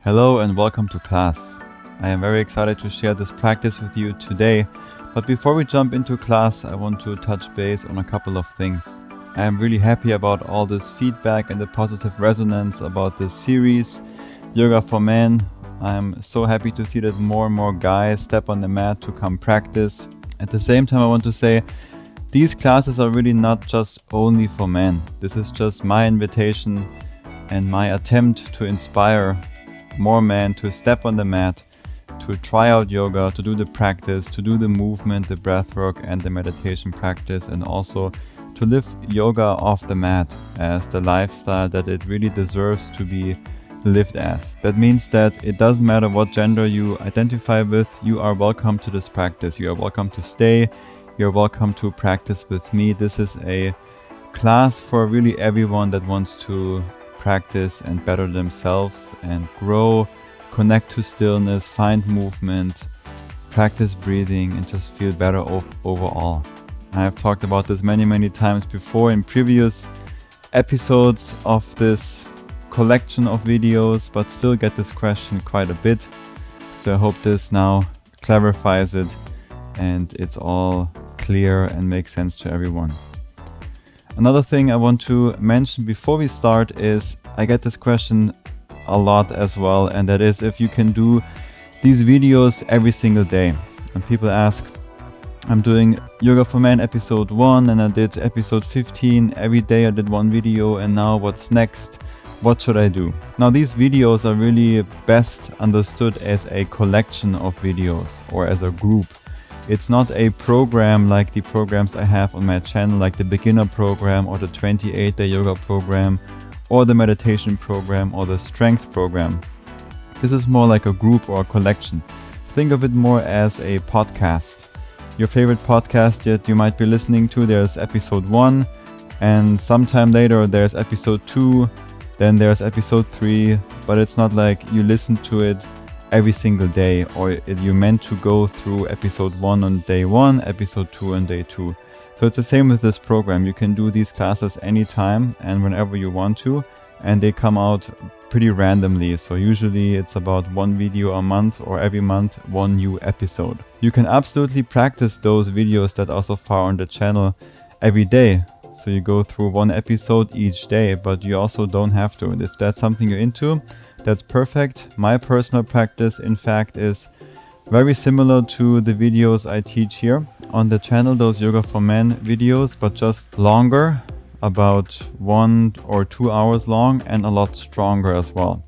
Hello and welcome to class. I am very excited to share this practice with you today, but before we jump into class, I want to touch base on a couple of things. I am really happy about all this feedback and the positive resonance about this series, Yoga for Men. I am so happy to see that more and more guys step on the mat to come practice. At the same time, I want to say these classes are really not just only for men. This is just my invitation and my attempt to inspire more men to step on the mat, to try out yoga, to do the practice, to do the movement, the breath work and the meditation practice, and also to live yoga off the mat as the lifestyle that it really deserves to be lived as. That means that it doesn't matter what gender you identify with, you are welcome to this practice. You are welcome to stay, you're welcome to practice with me. This is a class for really everyone that wants to practice and better themselves and grow, connect to stillness, find movement, practice breathing, and just feel better overall. I have talked about this many times before in previous episodes of this collection of videos, but still get this question quite a bit. So I hope this now clarifies it and it's all clear and makes sense to everyone. Another thing I want to mention before we start is I get this question a lot as well, and that is if you can do these videos every single day. And people ask, I'm doing Yoga for Men episode 1 and I did episode 15. Every day I did one video, and now what's next? What should I do? Now these videos are really best understood as a collection of videos or as a group. It's not a program like the programs I have on my channel, like the beginner program or the 28-day yoga program or the meditation program or the strength program. This is more like a group or a collection. Think of it more as a podcast. Your favorite podcast that you might be listening to, there's episode 1, and sometime later there's episode 2, then there's episode 3, but it's not like you listen to it every single day, or you're meant to go through episode 1 on day 1, episode 2 on day 2. So it's the same with this program. You can do these classes anytime and whenever you want to, and they come out pretty randomly. So usually it's about one video a month, or every month one new episode. You can absolutely practice those videos that are so far on the channel every day. So you go through one episode each day, but you also don't have to. If that's something you're into, that's perfect. My personal practice, in fact, is very similar to the videos I teach here on the channel, those Yoga for Men videos, but just longer, about 1 or 2 hours long, and a lot stronger as well.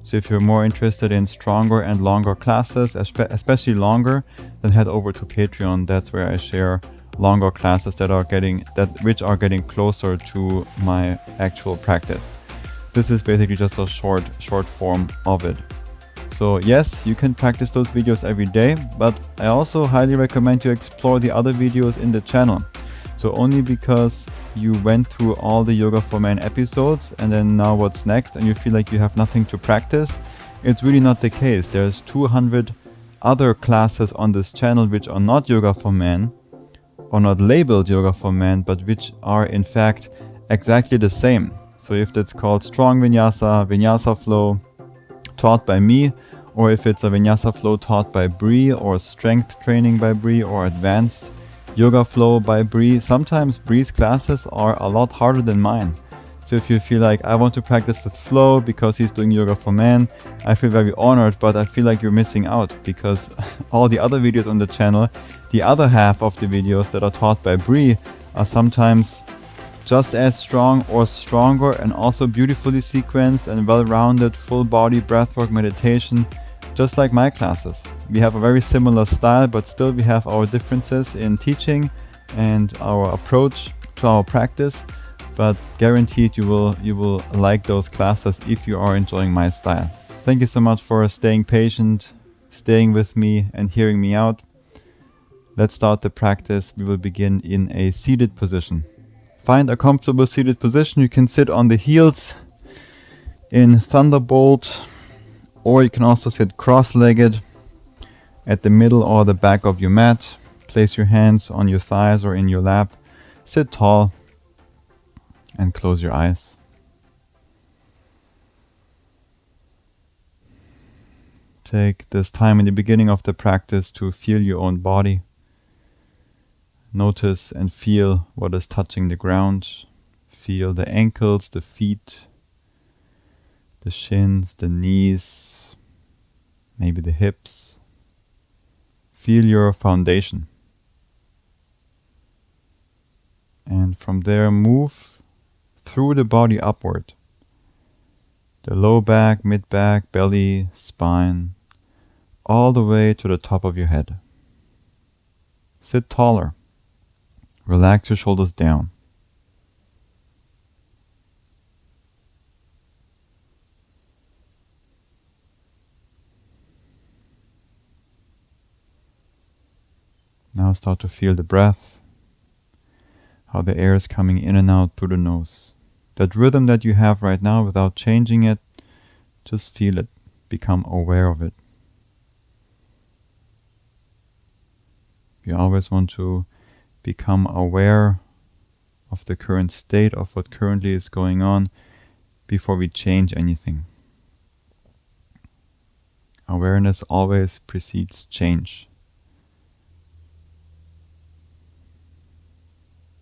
So if you're more interested in stronger and longer classes, especially longer, then head over to Patreon. That's where I share longer classes which are getting closer to my actual practice. This is basically just a short form of it. So yes, you can practice those videos every day, but I also highly recommend you explore the other videos in the channel. So only because you went through all the Yoga for Men episodes and then now what's next and you feel like you have nothing to practice, it's really not the case. There's 200 other classes on this channel which are not Yoga for Men, or not labeled Yoga for Men, but which are in fact exactly the same. So if that's called strong vinyasa, vinyasa flow taught by me, or if it's a vinyasa flow taught by Bre, or strength training by Bre, or advanced yoga flow by Bre. Sometimes Bre's classes are a lot harder than mine. So if you feel like I want to practice with Flo because he's doing Yoga for Men, I feel very honored, but I feel like you're missing out because all the other videos on the channel, the other half of the videos that are taught by Bre, are sometimes just as strong or stronger, and also beautifully sequenced and well-rounded full body breathwork meditation, just like my classes. We have a very similar style, but still we have our differences in teaching and our approach to our practice, but guaranteed you will like those classes if you are enjoying my style. Thank you so much for staying patient, staying with me and hearing me out. Let's start the practice. We will begin in a seated position. Find a comfortable seated position. You can sit on the heels in Thunderbolt, or you can also sit cross-legged at the middle or the back of your mat. Place your hands on your thighs or in your lap. Sit tall and close your eyes. Take this time in the beginning of the practice to feel your own body. Notice and feel what is touching the ground. Feel the ankles, the feet, the shins, the knees, maybe the hips. Feel your foundation. And from there move through the body upward. The low back, mid back, belly, spine, all the way to the top of your head. Sit taller. Relax your shoulders down. Now start to feel the breath, how the air is coming in and out through the nose. That rhythm that you have right now, without changing it, just feel it. Become aware of it. You always want to become aware of the current state of what currently is going on before we change anything. Awareness always precedes change.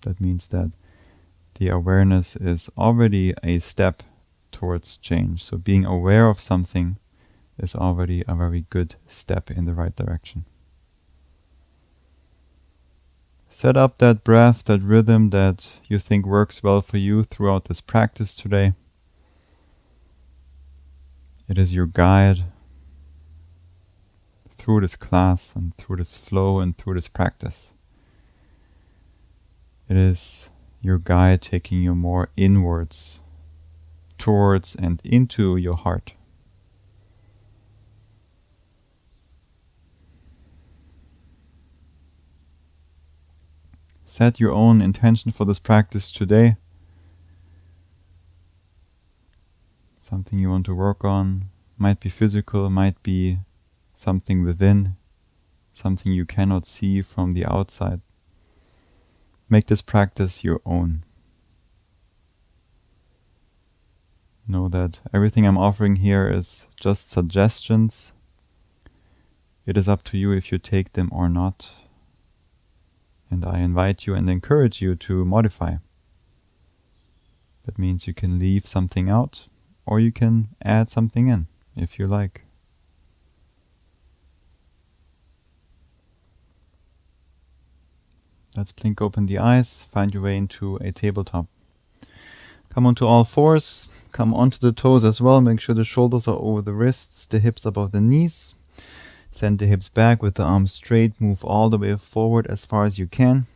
That means that the awareness is already a step towards change. So being aware of something is already a very good step in the right direction. Set up that breath, that rhythm that you think works well for you throughout this practice today. It is your guide through this class and through this flow and through this practice. It is your guide taking you more inwards, towards and into your heart. Set your own intention for this practice today. Something you want to work on. Might be physical, might be something within, something you cannot see from the outside. Make this practice your own. Know that everything I'm offering here is just suggestions. It is up to you if you take them or not. And I invite you and encourage you to modify. That means you can leave something out, or you can add something in, if you like. Let's blink open the eyes, find your way into a tabletop. Come onto all fours, come onto the toes as well, make sure the shoulders are over the wrists, the hips above the knees. Send the hips back with the arms straight, move all the way forward as far as you can.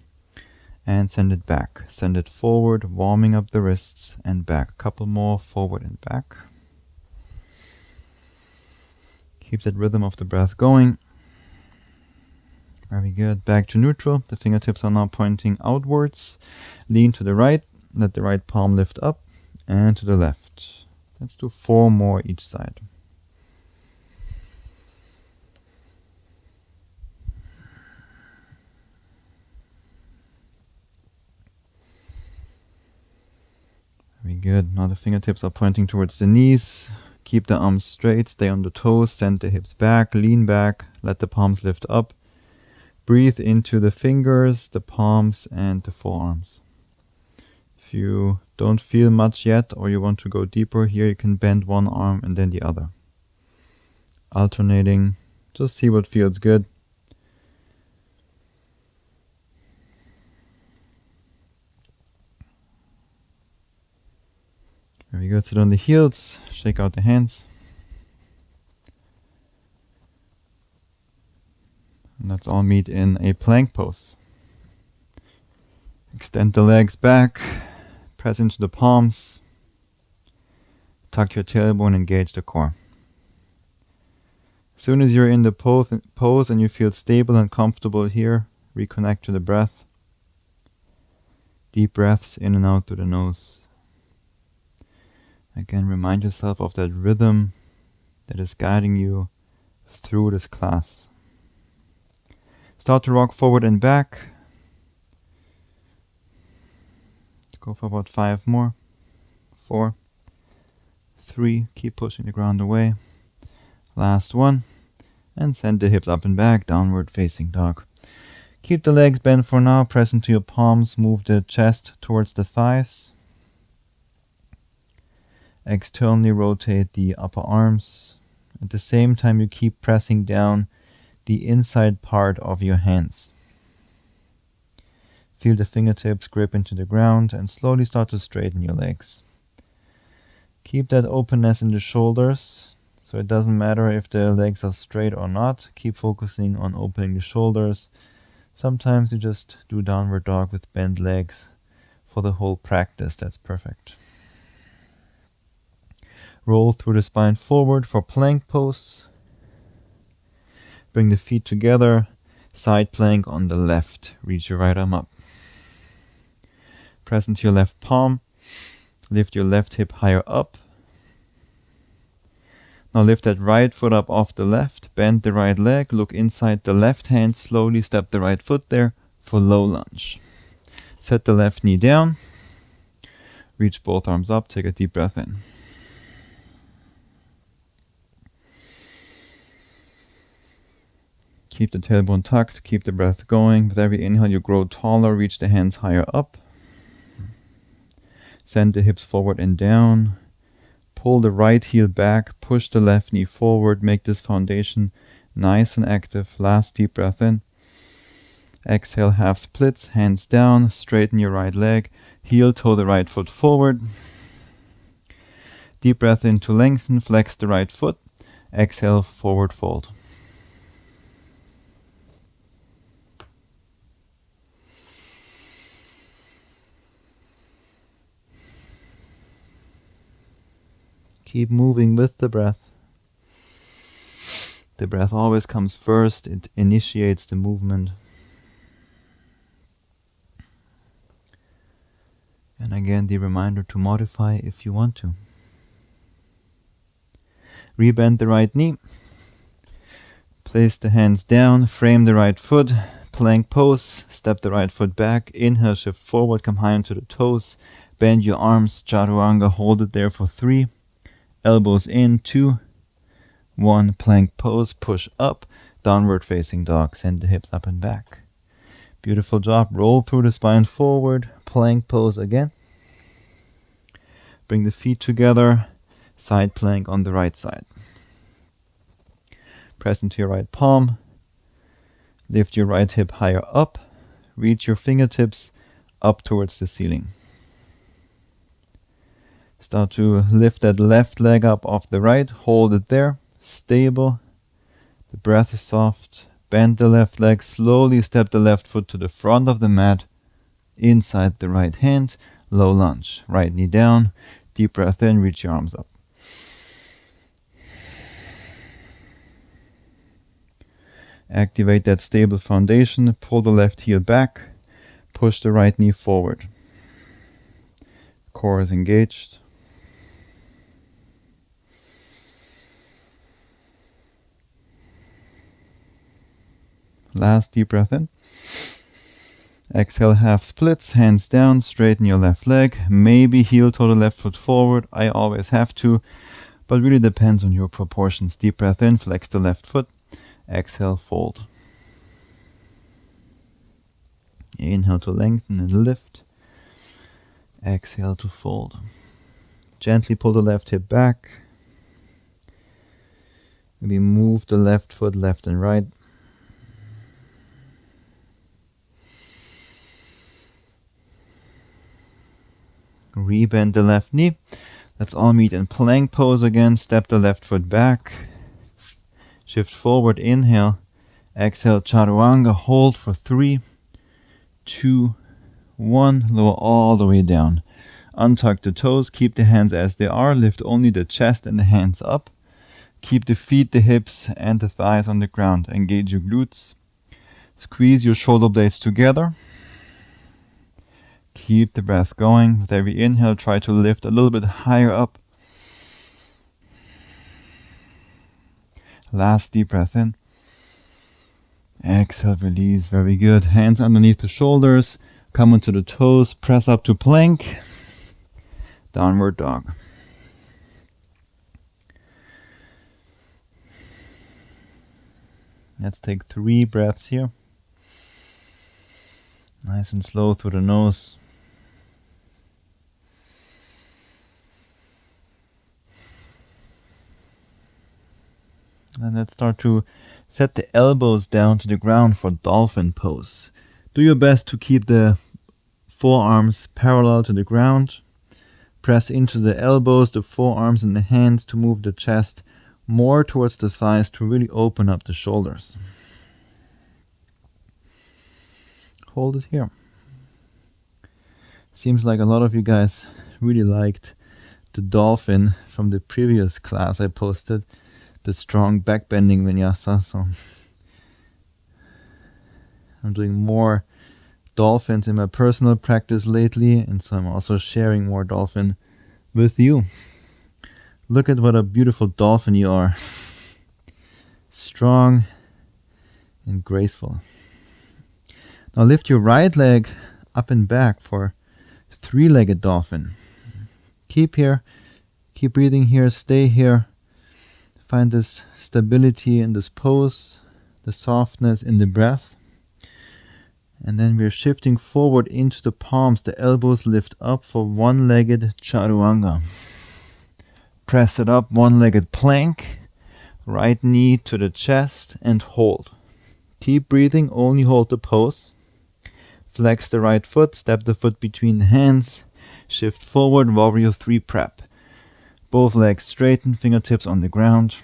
And send it back. Send it forward, warming up the wrists and back. A couple more forward and back. Keep that rhythm of the breath going. Very good. Back to neutral. The fingertips are now pointing outwards. Lean to the right. Let the right palm lift up. And to the left. Let's do 4 more each side. Very good. Now the fingertips are pointing towards the knees. Keep the arms straight. Stay on the toes. Send the hips back. Lean back. Let the palms lift up. Breathe into the fingers, the palms, and the forearms. If you don't feel much yet, or you want to go deeper here, you can bend one arm and then the other. Alternating. Just see what feels good. Very good. Sit on the heels. Shake out the hands. And let's all meet in a plank pose. Extend the legs back. Press into the palms. Tuck your tailbone, engage the core. As soon as you're in the pose and you feel stable and comfortable here, reconnect to the breath. Deep breaths in and out through the nose. Again, remind yourself of that rhythm that is guiding you through this class. Start to rock forward and back. Let's go for about 5 more. 4, 3, keep pushing the ground away. Last one. And send the hips up and back, downward facing dog. Keep the legs bent for now, press into your palms, move the chest towards the thighs. Externally rotate the upper arms. At the same time, you keep pressing down the inside part of your hands. Feel the fingertips grip into the ground and slowly start to straighten your legs. Keep that openness in the shoulders, so it doesn't matter if the legs are straight or not. Keep focusing on opening the shoulders. Sometimes you just do downward dog with bent legs for the whole practice. That's perfect. Roll through the spine forward for plank pose. Bring the feet together. Side plank on the left. Reach your right arm up. Press into your left palm. Lift your left hip higher up. Now lift that right foot up off the left. Bend the right leg. Look inside the left hand. Slowly step the right foot there for low lunge. Set the left knee down. Reach both arms up. Take a deep breath in. Keep the tailbone tucked. Keep the breath going. With every inhale, you grow taller. Reach the hands higher up. Send the hips forward and down. Pull the right heel back. Push the left knee forward. Make this foundation nice and active. Last deep breath in. Exhale, half splits. Hands down. Straighten your right leg. Heel toe the right foot forward. Deep breath in to lengthen. Flex the right foot. Exhale, forward fold. Keep moving with the breath. The breath always comes first. It initiates the movement. And again, the reminder to modify if you want to. Rebend the right knee. Place the hands down. Frame the right foot. Plank pose. Step the right foot back. Inhale, shift forward. Come high onto the toes. Bend your arms. Chaturanga. Hold it there for 3. Elbows in, 2, 1, plank pose, push up, downward facing dog. Send the hips up and back. Beautiful job. Roll through the spine forward, plank pose again. Bring the feet together, side plank on the right side. Press into your right palm. Lift your right hip higher up. Reach your fingertips up towards the ceiling. Start to lift that left leg up off the right. Hold it there. Stable. The breath is soft. Bend the left leg. Slowly step the left foot to the front of the mat. Inside the right hand. Low lunge. Right knee down. Deep breath in. Reach your arms up. Activate that stable foundation. Pull the left heel back. Push the right knee forward. Core is engaged. Last deep breath in. Exhale, half splits, hands down, straighten your left leg. Maybe heel toe the left foot forward. I always have to, but really depends on your proportions. Deep breath in, flex the left foot. Exhale, fold. Inhale to lengthen and lift. Exhale to fold. Gently pull the left hip back. Maybe move the left foot left and right. Rebend the left knee. Let's all meet in plank pose again. Step the left foot back. Shift forward, inhale. Exhale, chaturanga. Hold for 3, 2, 1. Lower all the way down. Untuck the toes. Keep the hands as they are. Lift only the chest and the hands up. Keep the feet, the hips, and the thighs on the ground. Engage your glutes. Squeeze your shoulder blades together. Keep the breath going. With every inhale, try to lift a little bit higher up. Last deep breath in. Exhale, release. Very good. Hands underneath the shoulders. Come onto the toes. Press up to plank. Downward dog. Let's take 3 breaths here. Nice and slow through the nose. And let's start to set the elbows down to the ground for Dolphin pose. Do your best to keep the forearms parallel to the ground. Press into the elbows, the forearms and the hands to move the chest more towards the thighs to really open up the shoulders. Hold it here. Seems like a lot of you guys really liked the Dolphin from the previous class I posted, the strong back bending vinyasa. So I'm doing more Dolphins in my personal practice lately, and so I'm also sharing more Dolphin with you. Look at what a beautiful dolphin you are. Strong and graceful. Now lift your right leg up and back for 3-legged dolphin. Keep here, keep breathing here, stay here. Find this stability in this pose, the softness in the breath. And then we're shifting forward into the palms, the elbows lift up for 1-legged chaturanga. Press it up, 1-legged plank, right knee to the chest and hold. Keep breathing, only hold the pose. Flex the right foot, step the foot between the hands, shift forward, warrior 3 prep. Both legs straighten, fingertips on the ground.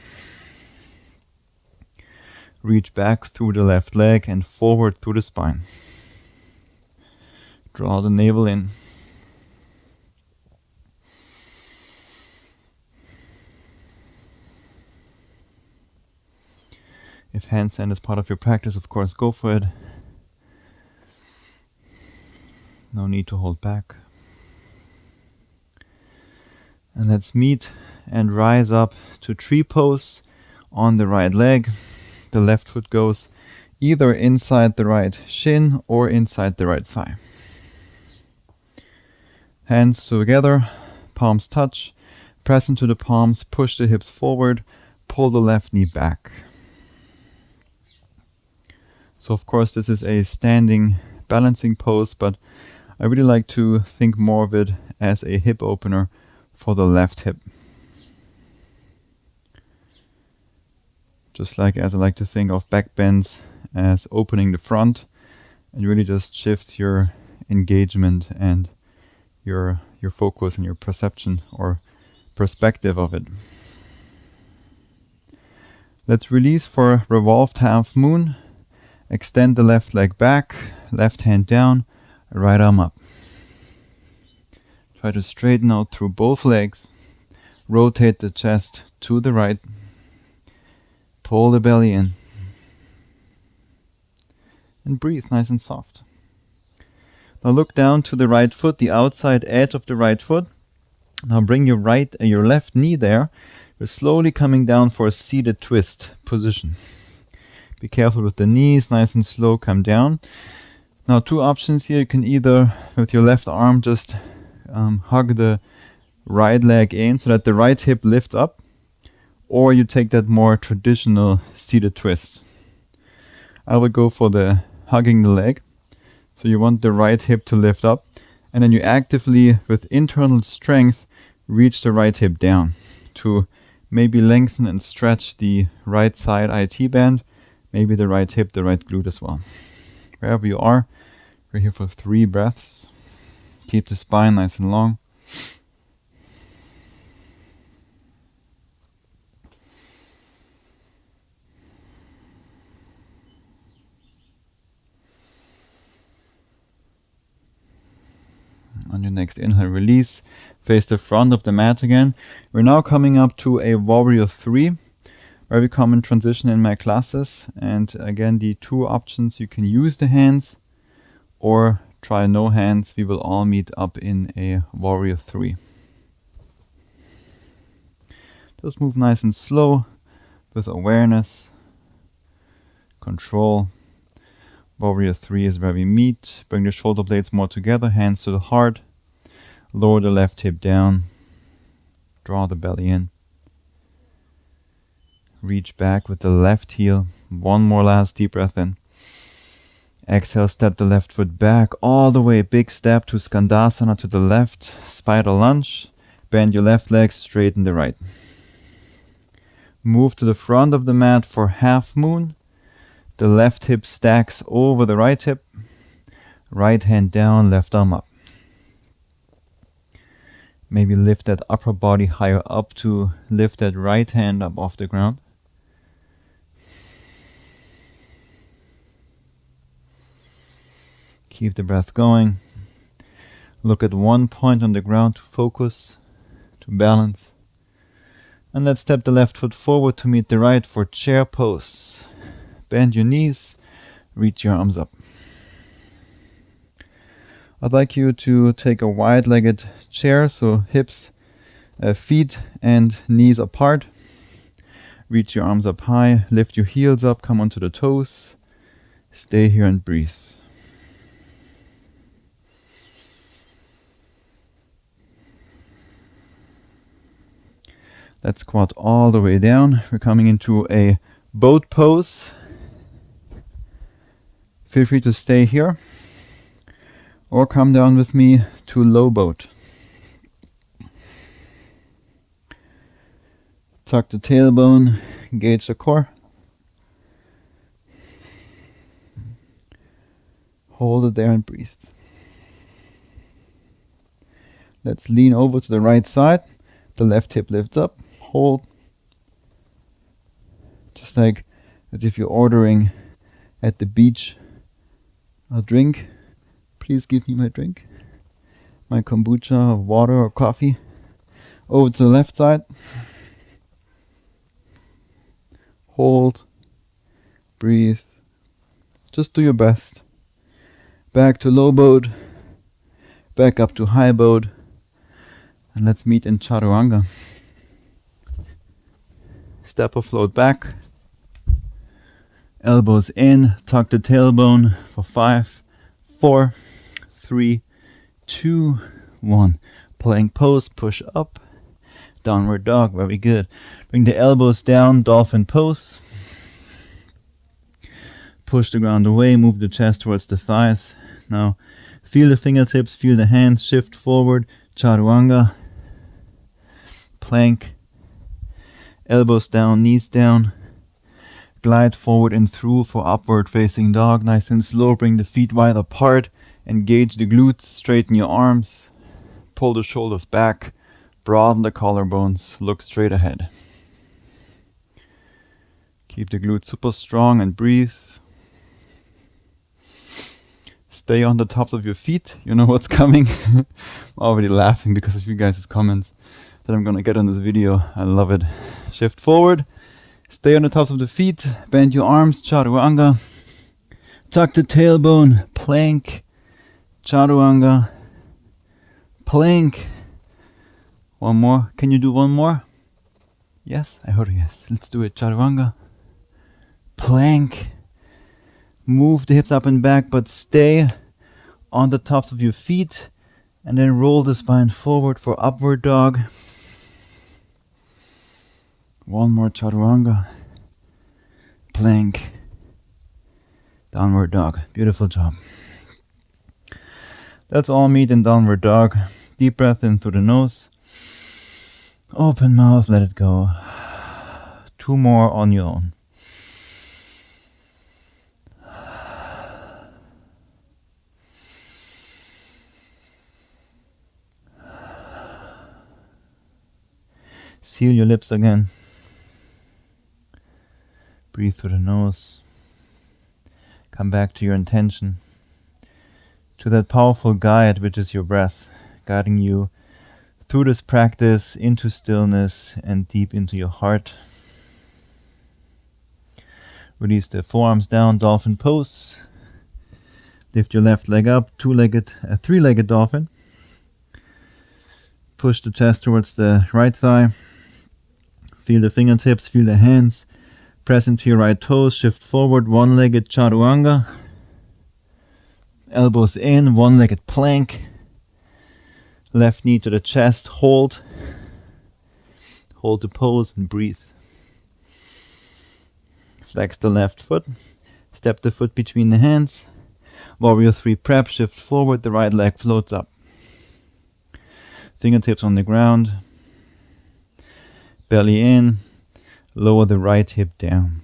Reach back through the left leg and forward through the spine. Draw the navel in. If handstand is part of your practice, of course, go for it. No need to hold back. And let's meet and rise up to tree pose on the right leg. The left foot goes either inside the right shin or inside the right thigh. Hands together, palms touch, press into the palms, push the hips forward, pull the left knee back. So of course this is a standing balancing pose, but I really like to think more of it as a hip opener for the left hip. Just like as I like to think of back bends as opening the front, and really just shift your engagement and your focus and your perception or perspective of it. Let's release for revolved half moon. Extend the left leg back, left hand down, right arm up. Try to straighten out through both legs. Rotate the chest to the right. Pull the belly in. And breathe nice and soft. Now look down to the right foot, the outside edge of the right foot. Now bring your left knee there. You're slowly coming down for a seated twist position. Be careful with the knees, nice and slow, come down. Now 2 options here. You can either, with your left arm, just hug the right leg in so that the right hip lifts up, or you take that more traditional seated twist. I would go for the hugging the leg. So you want the right hip to lift up, and then you actively, with internal strength, reach the right hip down to maybe lengthen and stretch the right side IT band, maybe the right hip, the right glute as well. Wherever you are, we're here for 3 breaths. Keep the spine nice and long. On your next inhale, release. Face the front of the mat again. We're now coming up to a warrior 3. Very common transition in my classes. And again, the 2 options, you can use the hands or try no hands. We will all meet up in a warrior 3. Just move nice and slow with awareness, control. Warrior 3 is where we meet. Bring the shoulder blades more together, hands to the heart. Lower the left hip down. Draw the belly in. Reach back with the left heel. One more last deep breath in. Exhale, step the left foot back all the way. Big step to Skandasana to the left. Spider lunge. Bend your left leg, straighten the right. Move to the front of the mat for half moon. The left hip stacks over the right hip. Right hand down, left arm up. Maybe lift that upper body higher up to lift that right hand up off the ground. Keep the breath going. Look at one point on the ground to focus, to balance. And let's step the left foot forward to meet the right for chair pose. Bend your knees, reach your arms up. I'd like you to take a wide-legged chair, so hips, feet and knees apart. Reach your arms up high, lift your heels up, come onto the toes. Stay here and breathe. Let's squat all the way down. We're coming into a boat pose. Feel free to stay here or come down with me to low boat. Tuck the tailbone, engage the core. Hold it there and breathe. Let's lean over to the right side. The left hip lifts up. Hold. Just like as if you're ordering at the beach a drink. Please give me my drink. My kombucha, or water, or coffee. Over to the left side. Hold. Breathe. Just do your best. Back to low boat. Back up to high boat. And let's meet in Chaturanga. Step or float back. Elbows in. Tuck the tailbone for 5, 4, 3, 2, 1. Plank pose. Push up. Downward dog. Very good. Bring the elbows down. Dolphin pose. Push the ground away. Move the chest towards the thighs. Now feel the fingertips. Feel the hands. Shift forward. Chaturanga. Plank. Elbows down, knees down. Glide forward and through for upward facing dog. Nice and slow. Bring the feet wide apart. Engage the glutes. Straighten your arms. Pull the shoulders back. Broaden the collarbones. Look straight ahead. Keep the glutes super strong and breathe. Stay on the tops of your feet. You know what's coming. I'm already laughing because of you guys' comments that I'm gonna get on this video. I love it. Shift forward. Stay on the tops of the feet. Bend your arms. Chaturanga. Tuck the tailbone. Plank. Chaturanga. Plank. One more. Can you do one more? Yes? I heard a yes. Let's do it. Chaturanga. Plank. Move the hips up and back, but stay on the tops of your feet. And then roll the spine forward for upward dog. One more Chaturanga. Plank. Downward dog. Beautiful job. Let's all meet in downward dog. Deep breath in through the nose. Open mouth, let it go. 2 more on your own. Seal your lips again. Breathe through the nose. Come back to your intention. To that powerful guide which is your breath, guiding you through this practice into stillness and deep into your heart. Release the forearms down, dolphin pose. Lift your left leg up, three-legged dolphin. Push the chest towards the right thigh. Feel the fingertips, feel the hands. Press into your right toes, shift forward, one-legged Chaturanga. Elbows in, one-legged plank. Left knee to the chest, hold. Hold the pose and breathe. Flex the left foot. Step the foot between the hands. Warrior 3 prep. Shift forward. The right leg floats up. Fingertips on the ground. Belly in. Lower the right hip down.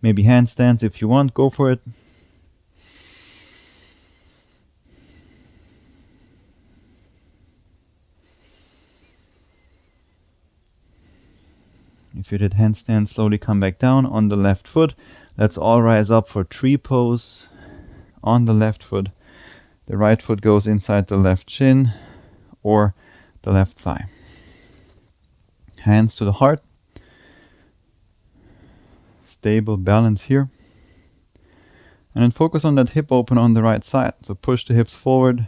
Maybe handstands if you want. Go for it. If you did handstand, slowly come back down on the left foot. Let's all rise up for tree pose on the left foot. The right foot goes inside the left shin or the left thigh. Hands to the heart. Stable balance here. And then focus on that hip open on the right side. So push the hips forward.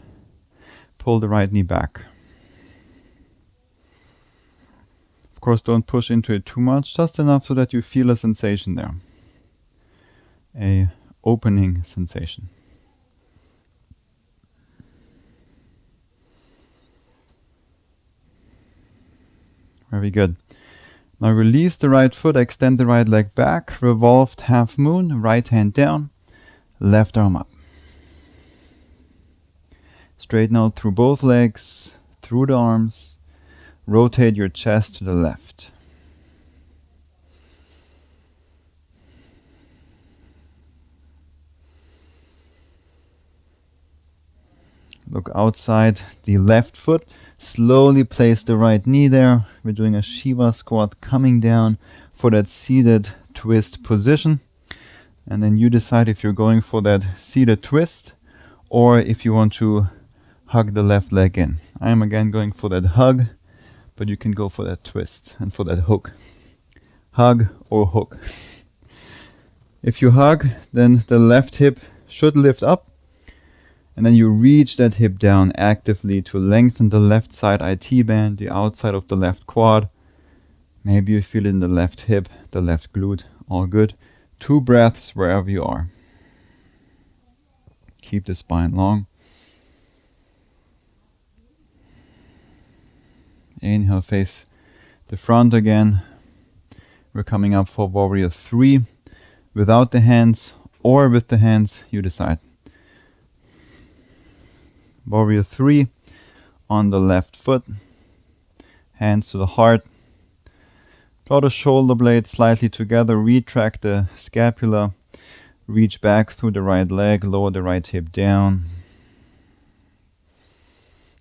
Pull the right knee back. Of course, don't push into it too much, just enough so that you feel a sensation there. A opening sensation. Very good. Now release the right foot, extend the right leg back, revolved half moon, right hand down, left arm up. Straighten out through both legs, through the arms. Rotate your chest to the left. Look outside the left foot. Slowly place the right knee there. We're doing a Shiva squat coming down for that seated twist position. And then you decide if you're going for that seated twist or if you want to hug the left leg in. I am again going for that hug. But you can go for that twist and for that hook. Hug or hook. If you hug, then the left hip should lift up. And then you reach that hip down actively to lengthen the left side IT band, the outside of the left quad. Maybe you feel it in the left hip, the left glute. All good. 2 breaths wherever you are. Keep the spine long. Inhale, face the front again. We're coming up for Warrior 3. Without the hands or with the hands, you decide. Warrior 3 on the left foot. Hands to the heart. Draw the shoulder blades slightly together. Retract the scapula. Reach back through the right leg. Lower the right hip down.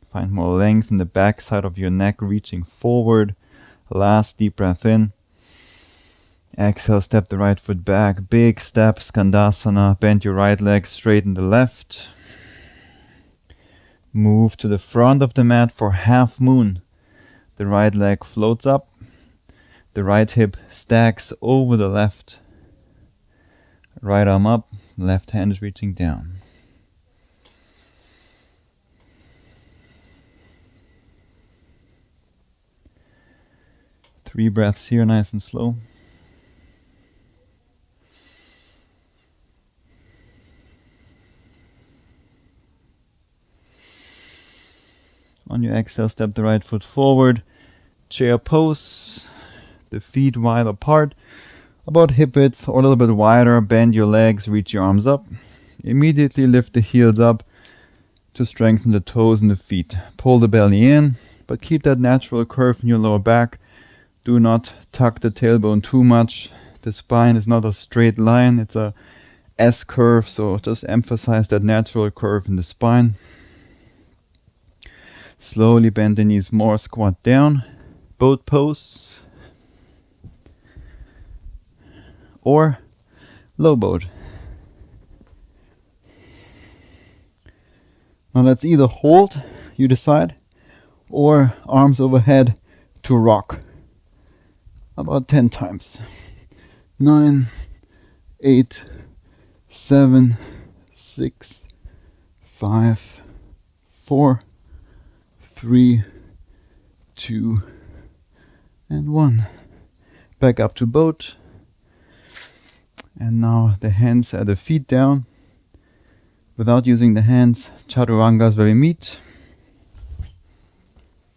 Find more length in the back side of your neck, reaching forward. Last deep breath in. Exhale, step the right foot back. Big step, Skandasana. Bend your right leg, straighten the left. Move to the front of the mat for half moon. The right leg floats up. The right hip stacks over the left. Right arm up, left hand is reaching down. Three breaths here, nice and slow. On your exhale, step the right foot forward. Chair pose. The feet wide apart. About hip width or a little bit wider. Bend your legs, reach your arms up. Immediately lift the heels up to strengthen the toes and the feet. Pull the belly in, but keep that natural curve in your lower back. Do not tuck the tailbone too much. The spine is not a straight line, it's a S curve, so just emphasize that natural curve in the spine. Slowly bend the knees more, squat down. Boat pose. Or low boat. Now let's either hold, you decide, or arms overhead to rock. About 10 times. 9, 8, 7, 6, 5, 4, 3, 2, and 1. Back up to boat. And now the hands at the feet down. Without using the hands, Chaturanga is where we meet.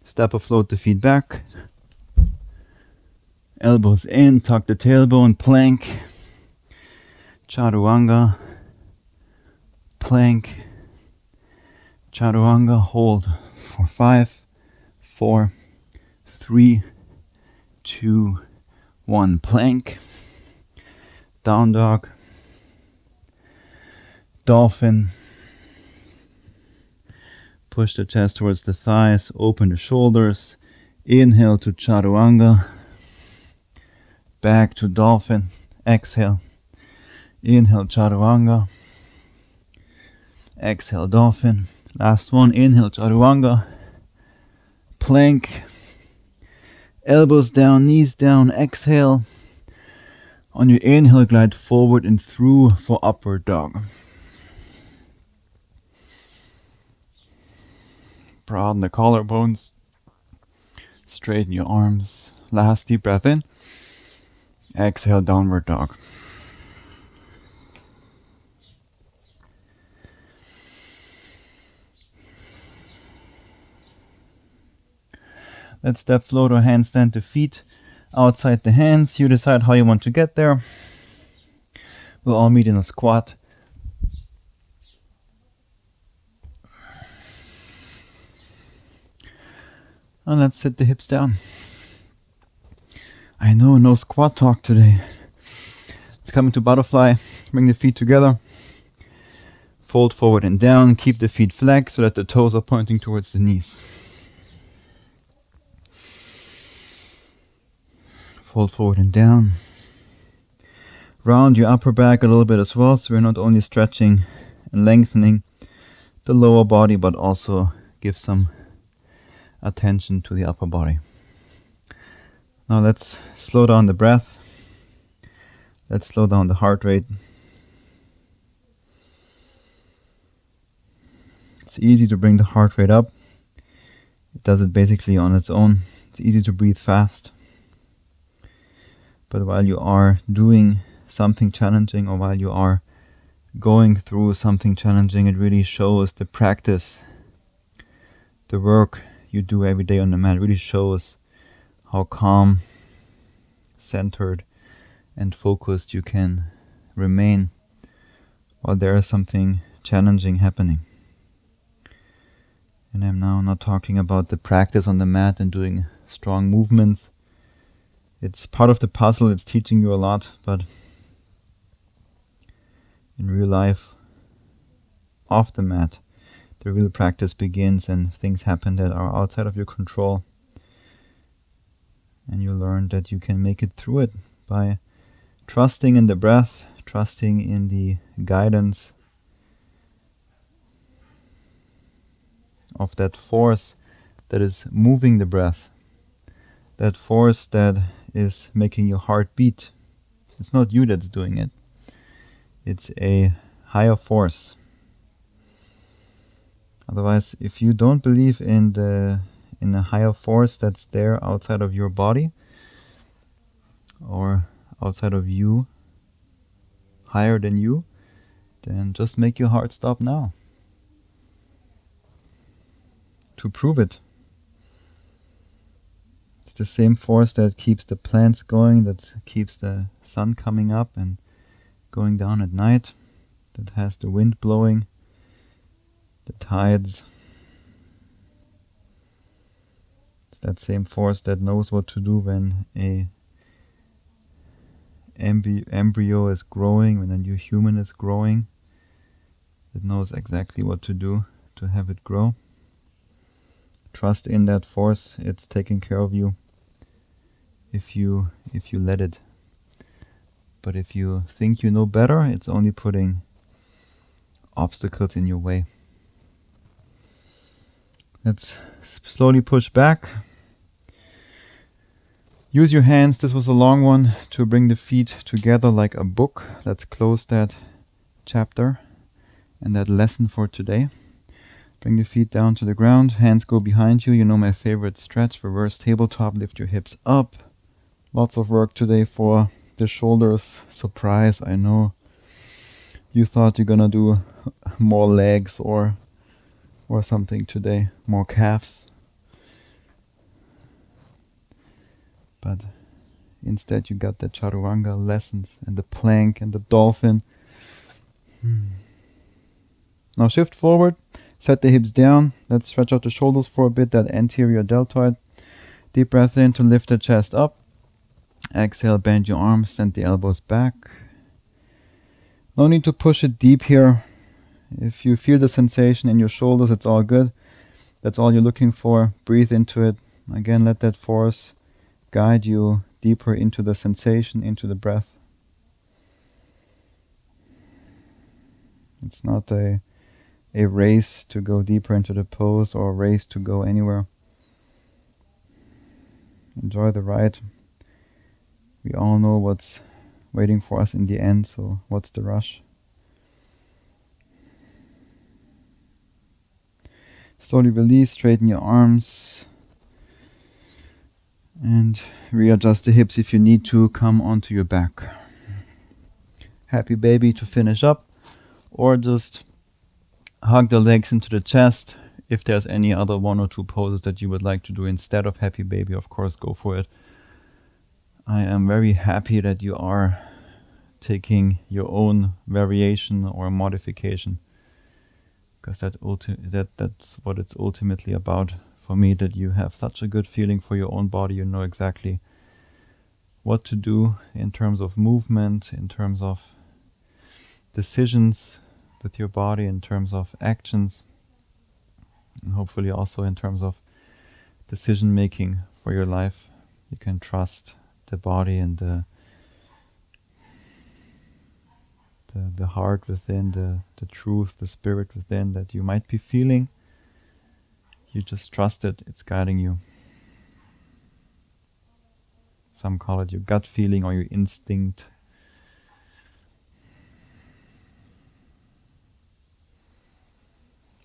Step or float the feet back. Elbows in, tuck the tailbone, plank, chaturanga, plank, chaturanga, hold for 5, 4, 3, 2, 1, plank, down dog, dolphin, push the chest towards the thighs, open the shoulders, inhale to chaturanga, back to dolphin, exhale, inhale chaturanga, exhale dolphin, last one, inhale chaturanga, plank, elbows down, knees down, exhale, on your inhale glide forward and through for upward dog. Broaden the collarbones, straighten your arms, last deep breath in. Exhale, downward dog. Let's step flow to a handstand to feet outside the hands. You decide how you want to get there. We'll all meet in a squat. And let's sit the hips down. I know, no squat talk today. Let's come into butterfly. Bring the feet together. Fold forward and down. Keep the feet flexed so that the toes are pointing towards the knees. Fold forward and down. Round your upper back a little bit as well, so we're not only stretching and lengthening the lower body, but also give some attention to the upper body. Now let's slow down the breath. Let's slow down the heart rate. It's easy to bring the heart rate up. It does it basically on its own. It's easy to breathe fast. But while you are doing something challenging, or while you are going through something challenging, it really shows the practice, the work you do every day on the mat really shows how calm, centered, and focused you can remain while there is something challenging happening. And I'm now not talking about the practice on the mat and doing strong movements. It's part of the puzzle, it's teaching you a lot, but in real life, off the mat, the real practice begins and things happen that are outside of your control. And you learn that you can make it through it by trusting in the breath, trusting in the guidance of that force that is moving the breath, that force that is making your heart beat. It's not you that's doing it. It's a higher force. Otherwise, if you don't believe in a higher force that's there outside of your body or outside of you, higher than you, then just make your heart stop now to prove it. It's the same force that keeps the plants going, that keeps the sun coming up and going down at night, that has the wind blowing, the tides. It's that same force that knows what to do when a embryo is growing, when a new human is growing. It knows exactly what to do to have it grow. Trust in that force. It's taking care of you if you let it. But if you think you know better, it's only putting obstacles in your way. Let's slowly push back. Use your hands, this was a long one, to bring the feet together like a book. Let's close that chapter and that lesson for today. Bring the feet down to the ground, hands go behind you. You know my favorite stretch, reverse tabletop, lift your hips up. Lots of work today for the shoulders. Surprise, I know. You thought you're gonna do more legs or something today, more calves. But Instead, you got the chaturanga lessons and the plank and the dolphin. Now shift forward, set the hips down. Let's stretch out the shoulders for a bit, that anterior deltoid. Deep breath in to lift the chest up. Exhale, bend your arms, send the elbows back. No need to push it deep here. If you feel the sensation in your shoulders, it's all good. That's all you're looking for. Breathe into it. Again, let that force guide you deeper into the sensation, into the breath. It's not a race to go deeper into the pose or a race to go anywhere. Enjoy the ride. We all know what's waiting for us in the end, so what's the rush? Slowly release, straighten your arms, and readjust the hips if you need to. Come onto your back. Happy baby to finish up, or just hug the legs into the chest. If there's any other one or two poses that you would like to do instead of happy baby, of course, go for it. I am very happy that you are taking your own variation or modification, because that's what it's ultimately about for me, that you have such a good feeling for your own body. You know exactly what to do in terms of movement, in terms of decisions with your body, in terms of actions, and hopefully also in terms of decision making for your life. You can trust the body and the heart within, the truth, the spirit within that you might be feeling. You just trust it, it's guiding you. Some call it your gut feeling or your instinct.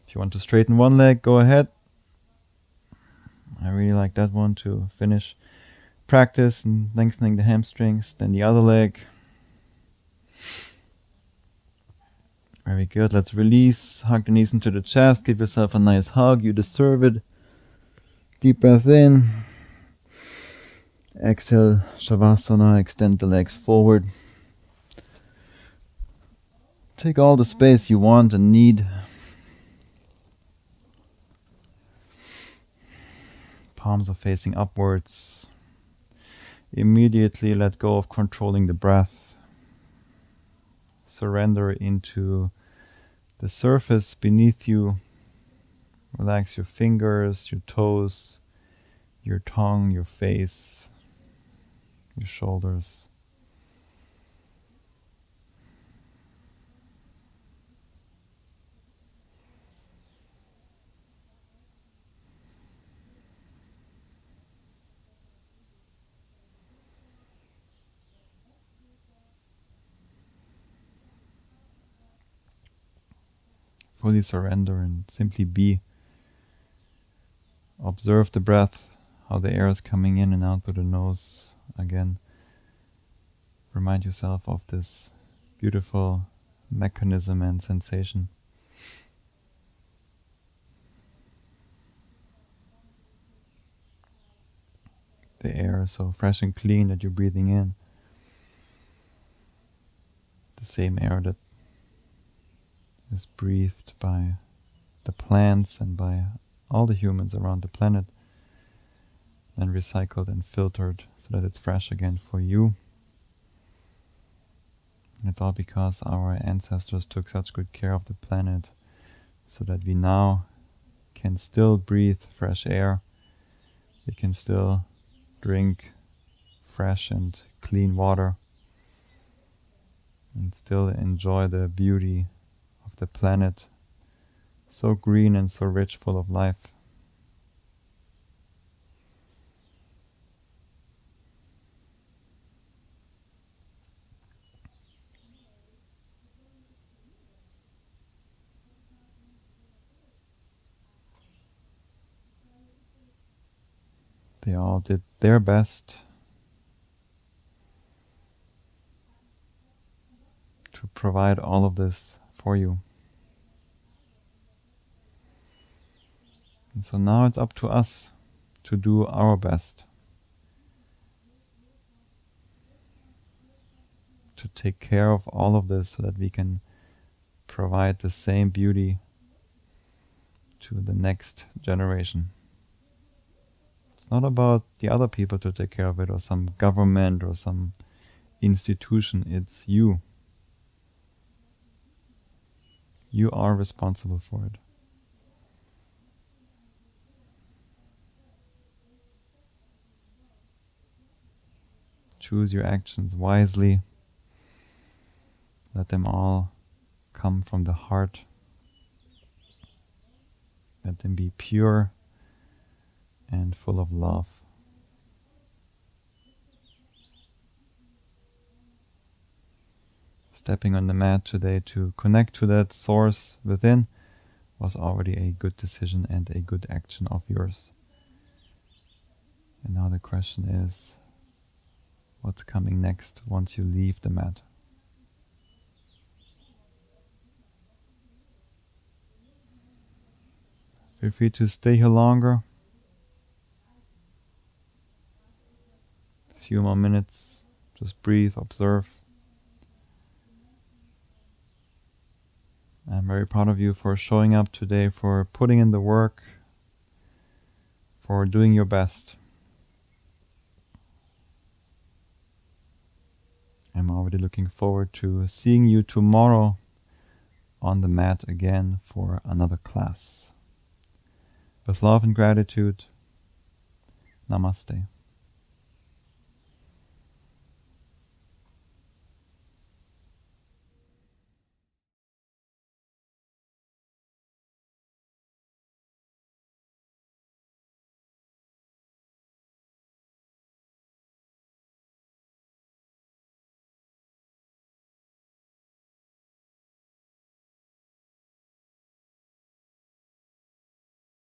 If you want to straighten one leg, go ahead. I really like that one to finish practice and lengthening the hamstrings. Then the other leg. Very good. Let's release. Hug the knees into the chest. Give yourself a nice hug. You deserve it. Deep breath in. Exhale, Shavasana. Extend the legs forward. Take all the space you want and need. Palms are facing upwards. Immediately let go of controlling the breath. Surrender into the surface beneath you. Relax your fingers, your toes, your tongue, your face, your shoulders. Fully surrender and simply be. Observe the breath, how the air is coming in and out through the nose. Again, remind yourself of this beautiful mechanism and sensation. The air is so fresh and clean that you're breathing in. The same air that is breathed by the plants and by all the humans around the planet, then recycled and filtered so that it's fresh again for you. And it's all because our ancestors took such good care of the planet so that we now can still breathe fresh air. We can still drink fresh and clean water and still enjoy the beauty of the planet, so green and so rich, full of life. They all did their best to provide all of this for you. And so now it's up to us to do our best. to take care of all of this so that we can provide the same beauty to the next generation. It's not about the other people to take care of it, or some government or some institution. It's you. You are responsible for it. Choose your actions wisely. Let them all come from the heart. Let them be pure and full of love. Stepping on the mat today to connect to that source within was already a good decision and a good action of yours. And now the question is, what's coming next once you leave the mat? Feel free to stay here longer. A few more minutes. Just breathe, observe. I'm very proud of you for showing up today, for putting in the work, for doing your best. I'm already looking forward to seeing you tomorrow on the mat again for another class. With love and gratitude, Namaste.